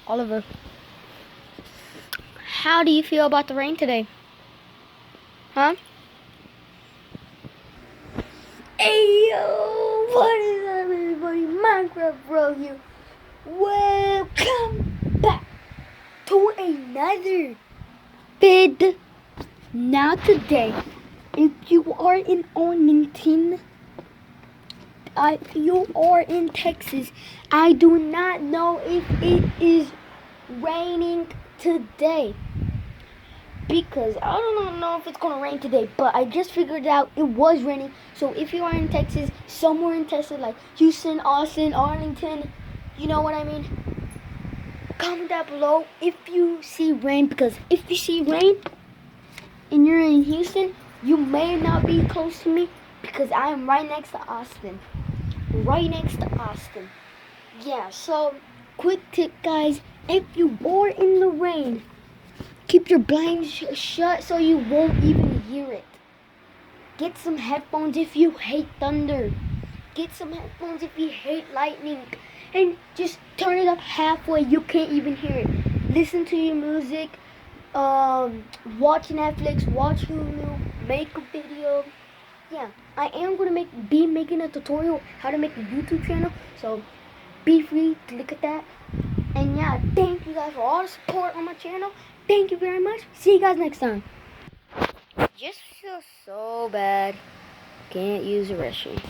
Oliver, how do you feel about the rain today? Huh? Hey yo, what is up everybody? Minecraft Bro here. Welcome back to another vid. Now today, if you are in Arlington, if you are in Texas, I do not know if it is raining today. Because I don't know if it's going to rain today, but I just figured out it was raining. So if you are in Texas, somewhere in Texas, like Houston, Austin, Arlington, you know what I mean? Comment down below if you see rain, because if you see rain and you're in Houston, you may not be close to me because I am right next to Austin. Right next to Austin. Yeah, so quick tip, guys. If you are in the rain, keep your blinds shut so you won't even hear it. Get some headphones if you hate thunder. Get some headphones if you hate lightning. And just turn it up halfway. You can't even hear it. Listen to your music. Watch Netflix. Watch Hulu. Make a video. Yeah, I am going to be making a tutorial how to make a YouTube channel. So be free to look at that. And yeah, thank you guys for all the support on my channel. Thank you very much. See you guys next time. Just feel so bad. Can't use a restroom.